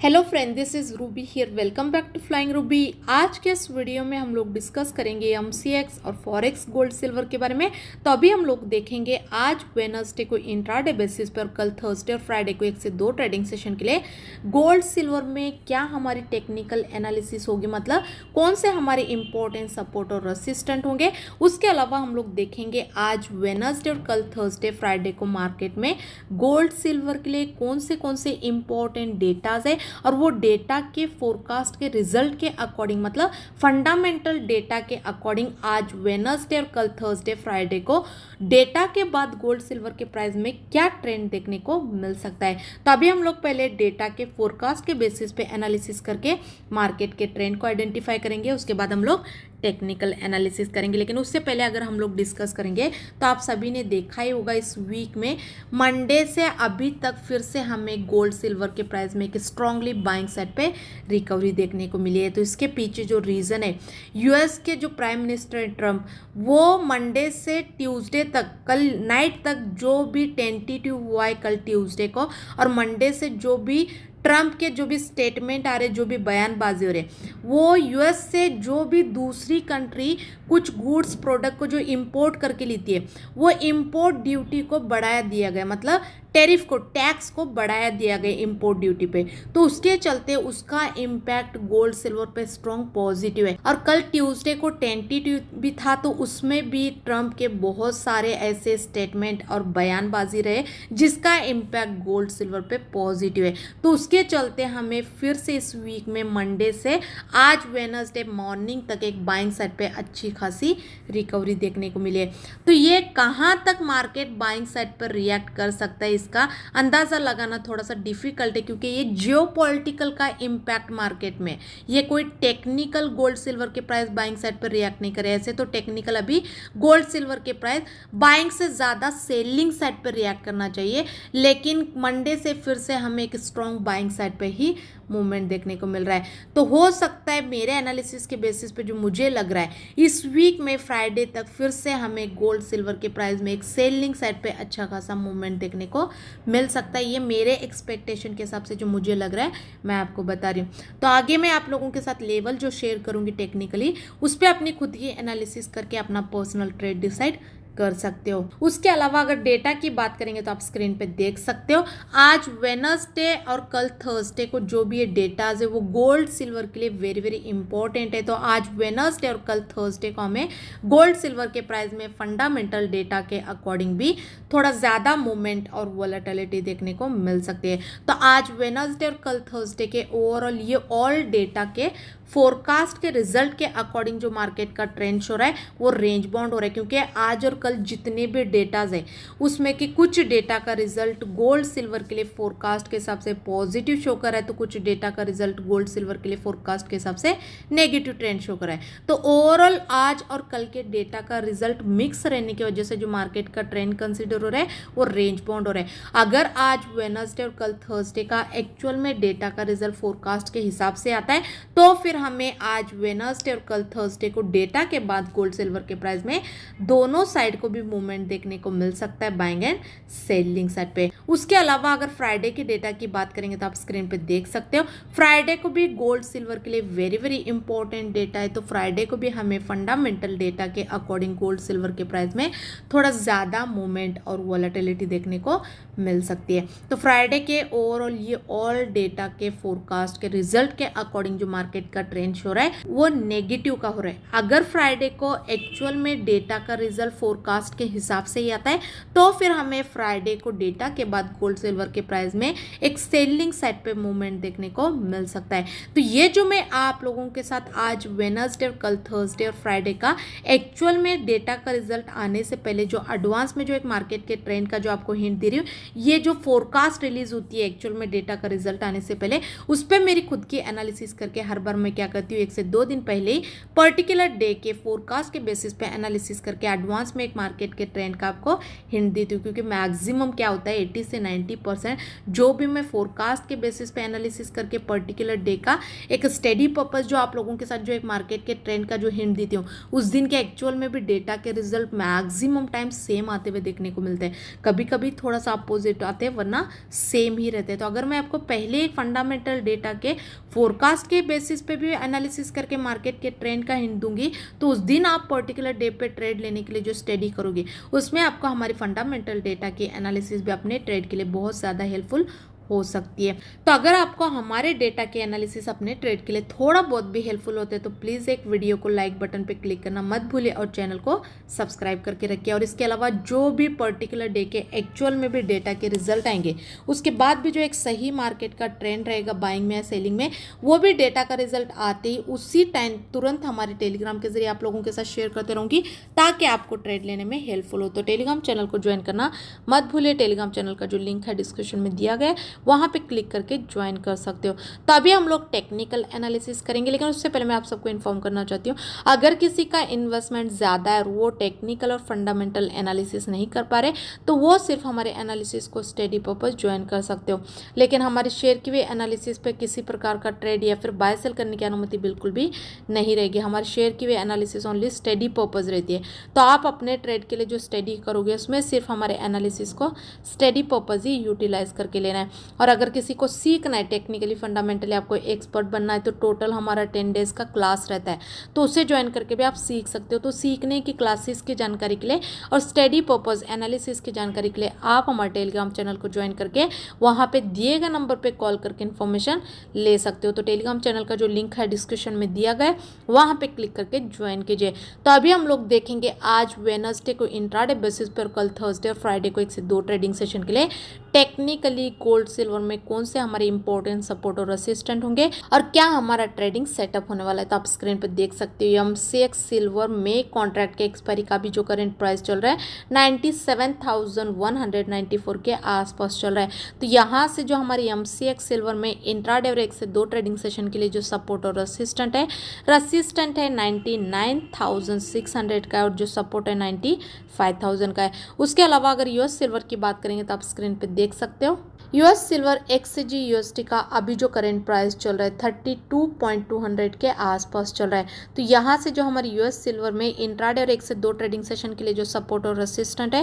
Hello friend, this is Ruby here. Welcome back to flying Ruby. आज के इस video में हम लोग डिस्कस करेंगे एमसीएक्स और फॉरेक्स गोल्ड सिल्वर के बारे में। तो अभी हम लोग देखेंगे आज वेडनेसडे को इंट्राडे बेसिस पर, कल थर्सडे और फ्राइडे को 1 से 2 ट्रेडिंग सेशन के लिए गोल्ड सिल्वर में क्या हमारी टेक्निकल एनालिसिस होगी, मतलब कौन से हमारे इंपॉर्टेंट सपोर्ट और रेसिस्टेंट होंगे। उसके अलावा हम लोग देखेंगे आज वेडनेसडे और कल थर्सडे फ्राइडे को मार्केट में गोल्ड सिल्वर के लिए कौन से इंपॉर्टेंट डेटाज है और वो डेटा के फोरकास्ट के रिजल्ट के अकॉर्डिंग, मतलब फंडामेंटल डेटा के अकॉर्डिंग आज वेडनेसडे और कल थर्सडे फ्राइडे को डेटा के बाद गोल्ड सिल्वर के प्राइस में क्या ट्रेंड देखने को मिल सकता है। तो अभी हम लोग पहले डेटा के फोरकास्ट के बेसिस पे एनालिसिस करके मार्केट के ट्रेंड को आइडेंटिफाई करेंगे, उसके बाद हम लोग टेक्निकल एनालिसिस करेंगे। लेकिन उससे पहले अगर हम लोग डिस्कस करेंगे तो आप सभी ने देखा ही होगा इस वीक में मंडे से अभी तक फिर से हमें गोल्ड सिल्वर के प्राइस में एक स्ट्रांगली बाइंग साइड पे रिकवरी देखने को मिली है। तो इसके पीछे जो रीज़न है, यूएस के जो प्राइम मिनिस्टर ट्रम्प, वो मंडे से ट्यूसडे तक, कल नाइट तक जो भी टेंटेटिव हुआ है कल ट्यूसडे को, और मंडे से जो भी ट्रम्प के जो भी स्टेटमेंट आ रहे, जो भी बयानबाजी हो रहे, वो यूएस से जो भी दूसरी कंट्री कुछ गुड्स प्रोडक्ट को जो इंपोर्ट करके लेती है, वो इंपोर्ट ड्यूटी को बढ़ाया दिया गया, मतलब टैरिफ को, टैक्स को बढ़ाया दिया गया इंपोर्ट ड्यूटी पे। तो उसके चलते उसका इम्पैक्ट गोल्ड सिल्वर पे स्ट्रॉन्ग पॉजिटिव है। और कल ट्यूसडे को टेंटेटिव भी था, तो उसमें भी ट्रम्प के बहुत सारे ऐसे स्टेटमेंट और बयानबाजी रहे जिसका इम्पैक्ट गोल्ड सिल्वर पे पॉजिटिव है। तो उसके चलते हमें फिर से इस वीक में मंडे से आज वेडनेसडे मॉर्निंग तक एक बाइंग साइड पे अच्छी खासी रिकवरी देखने को मिली है। तो ये कहाँ तक मार्केट बाइंग साइड पर रिएक्ट कर सकता है, इसका अंदाजा लगाना थोड़ा सा डिफिकल्ट है, क्योंकि ये जियोपॉलिटिकल का इम्पैक्ट मार्केट में, ये कोई टेक्निकल गोल्ड सिल्वर के प्राइस बाइंग साइड पर रिएक्ट नहीं करे। ऐसे तो टेक्निकल अभी गोल्ड सिल्वर के प्राइस बाइंग से ज़्यादा सेलिंग साइड पर रिएक्ट करना चाहिए, लेकिन मंडे से फिर से हमें एक स्ट्रॉन्ग बाइंग साइड पे ही मूवमेंट देखने को मिल रहा है। तो हो सकता है मेरे एनालिसिस के बेसिस पे जो मुझे लग रहा है, इस वीक में फ्राइडे तक फिर से हमें गोल्ड सिल्वर के प्राइस में एक सेलिंग साइड पे अच्छा खासा मूवमेंट देखने को मिल सकता है। ये मेरे एक्सपेक्टेशन के हिसाब से जो मुझे लग रहा है मैं आपको बता रही हूँ। तो आगे मैं आप लोगों के साथ लेवल जो शेयर करूँगी टेक्निकली, उस पर अपनी खुद की एनालिसिस करके अपना पर्सनल ट्रेड डिसाइड कर सकते हो। उसके अलावा अगर डेटा की बात करेंगे तो आप स्क्रीन पे देख सकते हो आज वेडनेसडे और कल थर्सडे को जो भी ये डेटाज है वो गोल्ड सिल्वर के लिए वेरी वेरी इंपॉर्टेंट है। तो आज वेडनेसडे और कल थर्सडे को हमें गोल्ड सिल्वर के प्राइस में फंडामेंटल डेटा के अकॉर्डिंग भी थोड़ा ज़्यादा मूवमेंट और वॉलेटिलिटी देखने को मिल सकती है। तो आज वेडनेसडे और कल थर्सडे के ओवरऑल ये ऑल डेटा के फोरकास्ट के रिजल्ट के अकॉर्डिंग जो मार्केट का ट्रेंड शो रहा है वो रेंज बाउंड हो रहा है, क्योंकि आज और कल जितने भी डेटाज है उसमें कि कुछ डेटा का रिजल्ट गोल्ड सिल्वर के लिए फोरकास्ट के हिसाब से पॉजिटिव शो कर रहा है, तो कुछ डेटा का रिजल्ट गोल्ड सिल्वर के लिए फोरकास्ट के हिसाब से नेगेटिव ट्रेंड शो कर रहा है। तो ओवरऑल आज और कल के डेटा का रिजल्ट मिक्स रहने की वजह से जो मार्केट का ट्रेंड कंसिडर हो रहा है वो रेंज बाउंड हो रहा है। अगर आज वेडनेसडे और कल थर्सडे का एक्चुअल में डेटा का रिजल्ट फोरकास्ट के हिसाब से आता है, तो फिर हमें आज वेडनेसडे और कल थर्सडे को डेटा के बाद गोल्ड सिल्वर के प्राइस में दोनों साइड को भी मूवमेंट देखने को मिल सकता है, बाइंग एंड सेलिंग साइड पे। उसके अलावा अगर फ्राइडे के डेटा की बात करेंगे तो आप स्क्रीन पे देख सकते हो फ्राइडे को भी गोल्ड सिल्वर के लिए वेरी वेरी इंपॉर्टेंट डेटा है। तो फ्राइडे को भी हमें फंडामेंटल डेटा के अकॉर्डिंग गोल्ड सिल्वर के प्राइस में थोड़ा ज़्यादा मूवमेंट और वॉलेटिलिटी देखने को मिल सकती है। तो फ्राइडे के ओवरऑल ये ऑल डेटा के फोरकास्ट के रिजल्ट के अकॉर्डिंग जो मार्केट का ट्रेंड हो रहा है वो नेगेटिव का हो रहा है। अगर फ्राइडे को एक्चुअल में डेटा का रिजल्ट फोरकास्ट के हिसाब से ही आता है, तो फिर हमें फ्राइडे को डेटा के बाद गोल्ड सिल्वर के प्राइस में एक सेलिंग साइड पे मूवमेंट देखने को मिल सकता है। तो ये जो मैं आप लोगों के साथ आज वेडनेसडे और कल थर्सडे और फ्राइडे का एक्चुअल में डेटा का रिजल्ट आने से पहले जो एडवांस में जो एक मार्केट के ट्रेंड का जो आपको हिंट दे रही हूँ, ये जो फोरकास्ट रिलीज होती है एक्चुअल में डेटा का रिजल्ट आने से पहले, उस पर मेरी खुद की एनालिसिस करके हर बार मैं क्या करती हूँ, 1 से 2 दिन पहले ही पर्टिकुलर डे के फोरकास्ट के बेसिस पे एनालिसिस करके एडवांस में एक मार्केट के ट्रेंड का आपको हिंट देती हूँ, क्योंकि मैक्सिमम क्या होता है 80 से 90% जो भी मैं फोरकास्ट के बेसिस पे एनालिसिस करके पर्टिकुलर डे का एक स्टडी पर्पस जो आप लोगों के साथ जो एक मार्केट के ट्रेंड का जो हिंट देती हूँ, उस दिन के एक्चुअल में भी डेटा के रिजल्ट मैक्सिमम टाइम सेम आते हुए देखने को मिलते हैं। कभी कभी थोड़ा सा अपोजिट आते हैं, वरना सेम ही रहते हैं। तो अगर मैं आपको पहले एक फंडामेंटल डेटा के फोरकास्ट के बेसिस पे भी एनालिसिस करके मार्केट के ट्रेंड का हिंट दूंगी, तो उस दिन आप पर्टिकुलर डे पे ट्रेड लेने के लिए जो स्टडी करोगे, उसमें आपको हमारी फंडामेंटल डेटा की एनालिसिस भी अपने ट्रेड के लिए बहुत ज़्यादा हेल्पफुल हो सकती है। तो अगर आपको हमारे डेटा के एनालिसिस अपने ट्रेड के लिए थोड़ा बहुत भी हेल्पफुल होते हैं, तो प्लीज़ एक वीडियो को लाइक बटन पे क्लिक करना मत भूलिए और चैनल को सब्सक्राइब करके रखिए। और इसके अलावा जो भी पर्टिकुलर डे के एक्चुअल में भी डेटा के रिजल्ट आएंगे, उसके बाद भी जो एक सही मार्केट का ट्रेंड रहेगा बाइंग में या सेलिंग में, वो भी डेटा का रिजल्ट आते ही उसी टाइम तुरंत हमारे टेलीग्राम के जरिए आप लोगों के साथ शेयर करते रहूँगी, ताकि आपको ट्रेड लेने में हेल्पफुल हो। तो टेलीग्राम चैनल को ज्वाइन करना मत भूलिए। टेलीग्राम चैनल का जो लिंक है डिस्क्रिप्शन में दिया गया है, वहाँ पे क्लिक करके ज्वाइन कर सकते हो। तो अभी हम लोग टेक्निकल एनालिसिस करेंगे, लेकिन उससे पहले मैं आप सबको इन्फॉर्म करना चाहती हूँ, अगर किसी का इन्वेस्टमेंट ज़्यादा है और वो टेक्निकल और फंडामेंटल एनालिसिस नहीं कर पा रहे, तो वो सिर्फ हमारे एनालिसिस को स्टडी पर्पस ज्वाइन कर सकते हो। लेकिन हमारे शेयर की हुई एनालिसिस पे किसी प्रकार का ट्रेड या फिर बाय सेल करने की अनुमति बिल्कुल भी नहीं रहेगी। हमारे शेयर की हुई एनालिसिस ओनली स्टडी पर्पस रहती है। तो आप अपने ट्रेड के लिए जो स्टडी करोगे, उसमें सिर्फ हमारे एनालिसिस को स्टडी पर्पस ही यूटिलाइज करके लेना है। और अगर किसी को सीखना है टेक्निकली फंडामेंटली, आपको एक्सपर्ट बनना है, तो टोटल हमारा 10 डेज का क्लास रहता है, तो उसे ज्वाइन करके भी आप सीख सकते हो। तो सीखने की क्लासेस की जानकारी के लिए और स्टडी पर्पस एनालिसिस की जानकारी के लिए आप हमारे टेलीग्राम चैनल को ज्वाइन करके वहाँ पे दिए गए नंबर पे कॉल करके इन्फॉर्मेशन ले सकते हो। तो टेलीग्राम चैनल का जो लिंक है डिस्क्रिप्शन में दिया गया है, वहाँ पे क्लिक करके ज्वाइन कीजिए। तो अभी हम लोग देखेंगे आज वेडनेसडे को इंट्राडे बेसिस पर, कल थर्सडे और फ्राइडे को 1 से 2 ट्रेडिंग सेशन के लिए टेक्निकली गोल्ड सिल्वर में कौन से हमारे इंपॉर्टेंट सपोर्ट और रेसिस्टेंट होंगे और क्या हमारा ट्रेडिंग सेटअप होने वाला है। तो आप स्क्रीन पर देख सकते हो MCX सिल्वर में कॉन्ट्रैक्ट के एक्सपायरी का भी जो करंट प्राइस चल रहा है 97,194 के आसपास चल रहा है। तो यहाँ से जो हमारी MCX सिल्वर में इंट्राडे और 1 से 2 ट्रेडिंग सेशन के लिए जो सपोर्ट और रेसिस्टेंट है 99,600 का है, और जो सपोर्ट है 95,000 का है। उसके अलावा अगर US सिल्वर की बात करेंगे तो आप स्क्रीन पे देख सकते हो US सिल्वर XCG USD का अभी जो करंट प्राइस चल रहा है 32.200 के आसपास चल रहा है। तो यहाँ से जो हमारी US सिल्वर में इंट्राडे और 1 से 2 ट्रेडिंग सेशन के लिए जो सपोर्ट और रेसिस्टेंट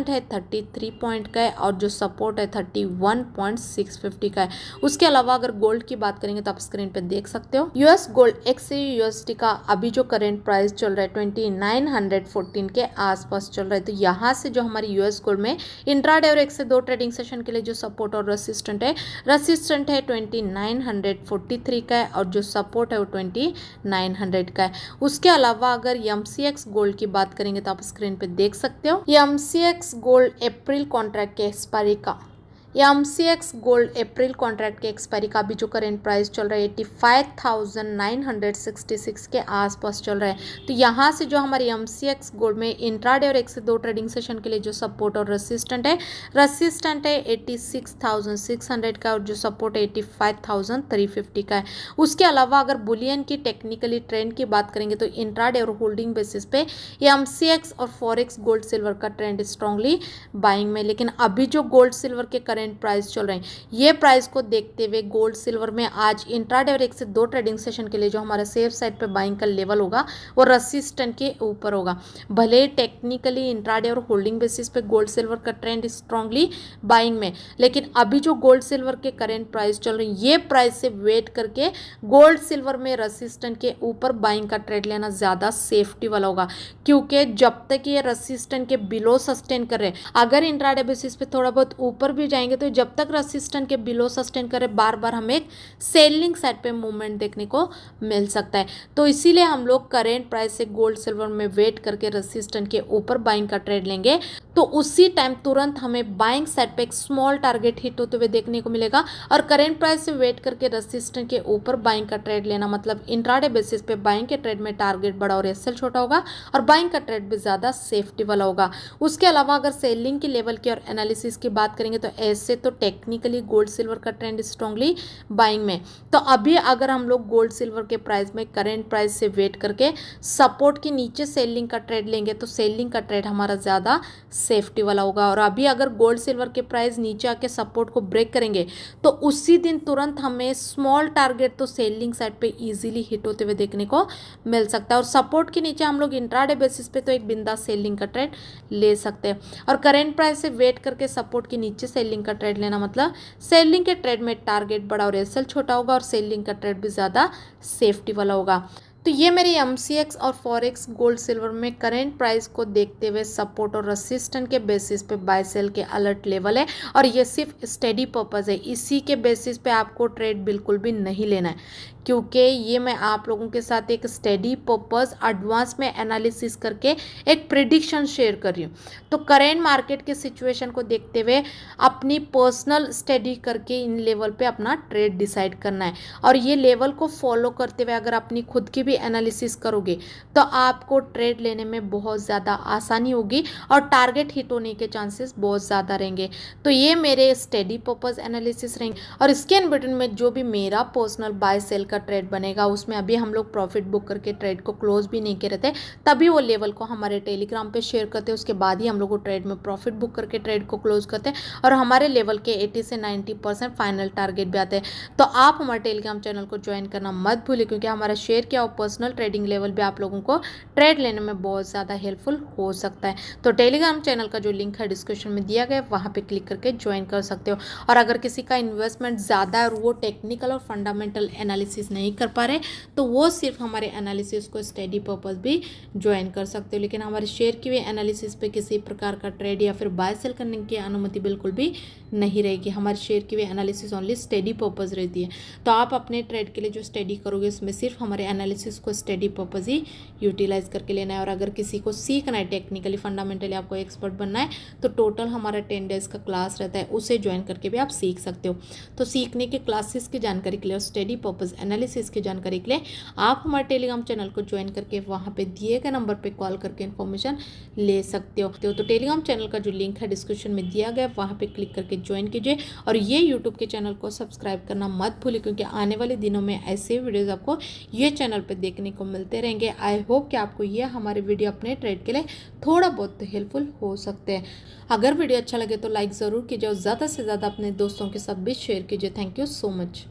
है 33 पॉइंट का है, और जो सपोर्ट है 31.650 का है। उसके अलावा अगर गोल्ड की बात करेंगे तो आप स्क्रीन पे देख सकते हो US गोल्ड XCG USD का अभी जो करंट प्राइस चल रहा है 2914 के आसपास चल रहा है। तो यहाँ से जो हमारी US गोल्ड में इंट्राडे और 1 से 2 ट्रेडिंग सेशन के लिए जो सपोर्ट और रेसिस्टेंट है 2943 का है, और जो सपोर्ट है वो 2900 का है। उसके अलावा अगर MCX गोल्ड की बात करेंगे तो आप स्क्रीन पे देख सकते हो MCX गोल्ड अप्रैल कॉन्ट्रैक्ट के एक्सपायरी का MCX गोल्ड अप्रैल कॉन्ट्रैक्ट के एक्सपायरी का भी जो करंट प्राइस चल रहा है 85,966 के आसपास चल रहा है। तो यहाँ से जो हमारी MCX गोल्ड में इंट्राडे और 1 से 2 ट्रेडिंग सेशन के लिए जो सपोर्ट और रेसिस्टेंट है 86,600 का, और जो सपोर्ट है 85,350 का है। उसके अलावा अगर बुलियन की टेक्निकली ट्रेंड की बात करेंगे तो इंट्राडे और होल्डिंग बेसिस पे MCX और फॉरेक्स गोल्ड सिल्वर का ट्रेंड स्ट्रांगली बाइंग में। लेकिन अभी जो गोल्ड सिल्वर के करंट प्राइस चल रहे हैं, ये प्राइस को देखते हुए गोल्ड सिल्वर में आज इंट्राडे और 1 से 2 ट्रेडिंग सेशन के लिए जो हमारा सेफ साइड पे बाइंग का लेवल होगा वो रेसिस्टेंट के ऊपर होगा। भले टेक्निकली इंट्राडे और होल्डिंग बेसिस पे गोल्ड सिल्वर का ट्रेंड स्ट्रांगली बाइंग में, लेकिन अभी जो गोल्ड सिल्वर के करंट प्राइस चल रहे हैं ये प्राइस से वेट करके गोल्ड सिल्वर में रेसिस्टेंट के ऊपर बाइंग का ट्रेड लेना ज़्यादा सेफ्टी वाला होगा, क्योंकि जब तक ये रेसिस्टेंट के बिलो सस्टेन कर रहे हैं, अगर इंट्राडे बेसिस पे थोड़ा बहुत ऊपर भी जाएंगे तो जब तक रेसिस्टेंट के बिलो सस्टेन करे बार बार हमें एक सेलिंग साइड पे मूवमेंट देखने को मिल सकता है। तो इसीलिए हम लोग करेंट प्राइस से गोल्ड सिल्वर में वेट करके रेसिस्टेंट के ऊपर बाइंग का ट्रेड लेंगे, तो उसी टाइम तुरंत हमें बाइंग साइड पे एक स्मॉल टारगेट हिट होते हुए देखने को मिलेगा। और करेंट प्राइस से वेट करके रेसिस्टेंट के ऊपर बाइंग का ट्रेड लेना मतलब इंट्राडे बेसिस पे बाइंग के ट्रेड में टारगेट बड़ा और एसएल छोटा होगा, और बाइंग का ट्रेड भी ज़्यादा सेफ्टी वाला होगा। उसके अलावा अगर सेलिंग की लेवल की और एनालिसिस की बात करेंगे तो वैसे तो टेक्निकली गोल्ड सिल्वर का ट्रेंड स्ट्रांगली बाइंग में। तो अभी अगर हम लोग गोल्ड सिल्वर के प्राइस में करेंट प्राइस से वेट करके सपोर्ट के नीचे सेलिंग का ट्रेड लेंगे तो सेलिंग का ट्रेड हमारा ज़्यादा सेफ्टी वाला होगा। और अभी अगर गोल्ड सिल्वर के प्राइस नीचे आके सपोर्ट को ब्रेक करेंगे तो उसी दिन तुरंत हमें स्मॉल टारगेट तो सेलिंग साइड पे इजीली हिट होते हुए देखने को मिल सकता है। और सपोर्ट के नीचे हम लोग इंट्राडे बेसिस पे तो एक बिंदास सेलिंग का ट्रेड ले सकते हैं। और करेंट प्राइस से वेट करके सपोर्ट के नीचे सेलिंग का ट्रेड लेना मतलब सेलिंग के ट्रेड में टारगेट बड़ा और एसएल छोटा होगा और सेलिंग का ट्रेड भी ज़्यादा सेफ्टी वाला होगा। तो ये मेरी एमसीएक्स और फॉरेक्स गोल्ड सिल्वर में करेंट प्राइस को देखते हुए सपोर्ट और रेसिस्टेंट के बेसिस पे बाय सेल के अलर्ट लेवल है। और ये सिर्फ स्टडी पर्पस है, इसी के बेसिस पे आपको ट्रेड बिल्कुल भी नहीं लेना है, क्योंकि ये मैं आप लोगों के साथ एक स्टडी पर्पस एडवांस में एनालिसिस करके एक प्रिडिक्शन शेयर कर रही हूँ। तो करेंट मार्केट के सिचुएशन को देखते हुए अपनी पर्सनल स्टडी करके इन लेवल पे अपना ट्रेड डिसाइड करना है। और ये लेवल को फॉलो करते हुए अगर अपनी खुद की भी एनालिसिस करोगे तो आपको ट्रेड लेने में बहुत ज़्यादा आसानी होगी और टारगेट हिट होने के चांसेस बहुत ज़्यादा रहेंगे। तो ये मेरे स्टडी पर्पस एनालिसिस रहेंगे। और इसके इन बिटवीन में जो भी मेरा पर्सनल बाय सेल का ट्रेड बनेगा उसमें अभी हम लोग प्रॉफिट बुक करके ट्रेड को क्लोज भी नहीं कर रहे थे, तभी वो लेवल को हमारे टेलीग्राम पे शेयर करते हैं। उसके बाद ही हम लोग को ट्रेड में प्रॉफिट बुक करके ट्रेड को क्लोज करते हैं और हमारे लेवल के 80 से 90% फाइनल टारगेट भी आते हैं। तो आप हमारे टेलीग्राम चैनल को ज्वाइन करना मत भूलिए, क्योंकि हमारा शेयर किया और पर्सनल ट्रेडिंग लेवल भी आप लोगों को ट्रेड लेने में बहुत ज़्यादा हेल्पफुल हो सकता है। तो टेलीग्राम चैनल का जो लिंक है डिस्क्रिप्शन में दिया गया है, वहाँ पे क्लिक करके ज्वाइन कर सकते हो। और अगर किसी का इन्वेस्टमेंट ज़्यादा है और वो टेक्निकल और फंडामेंटल एनालिसिस नहीं कर पा रहे तो वो सिर्फ हमारे एनालिसिस को स्टडी पर्पस भी ज्वाइन कर सकते हो, लेकिन हमारे शेयर की हुई एनालिसिस पे किसी प्रकार का ट्रेड या फिर बाय सेल करने की अनुमति बिल्कुल भी नहीं रहेगी। हमारे शेयर की हुई एनालिसिस ओनली स्टडी पर्पस रहती है। तो आप अपने ट्रेड के लिए जो स्टडी करोगे उसमें सिर्फ हमारे एनालिसिस को स्टडी पर्पस ही यूटिलाइज करके लेना है। और अगर किसी को सीखना है टेक्निकली फंडामेंटली आपको एक्सपर्ट बनना है तो टोटल हमारा 10 डेज का क्लास रहता है, उसे ज्वाइन करके भी आप सीख सकते हो। तो सीखने के क्लासेस की जानकारी के लिए और स्टडी पर्पस एनालिसिस की जानकारी के लिए आप हमारे टेलीग्राम चैनल को ज्वाइन करके वहाँ पे दिए गए नंबर पे कॉल करके इन्फॉर्मेशन ले सकते हो। तो टेलीग्राम चैनल का जो लिंक है डिस्क्रिप्शन में दिया गया है, वहाँ पे क्लिक करके ज्वाइन कीजिए। और ये यूट्यूब के चैनल को सब्सक्राइब करना मत भूलिए, क्योंकि आने वाले दिनों में ऐसे वीडियोज़ आपको ये चैनल पर देखने को मिलते रहेंगे। आई होप कि आपको ये हमारे वीडियो अपने ट्रेड के लिए थोड़ा बहुत हेल्पफुल हो सकते हैं। अगर वीडियो अच्छा लगे तो लाइक ज़रूर कीजिए और ज़्यादा से ज़्यादा अपने दोस्तों के साथ भी शेयर कीजिए। Thank you so much.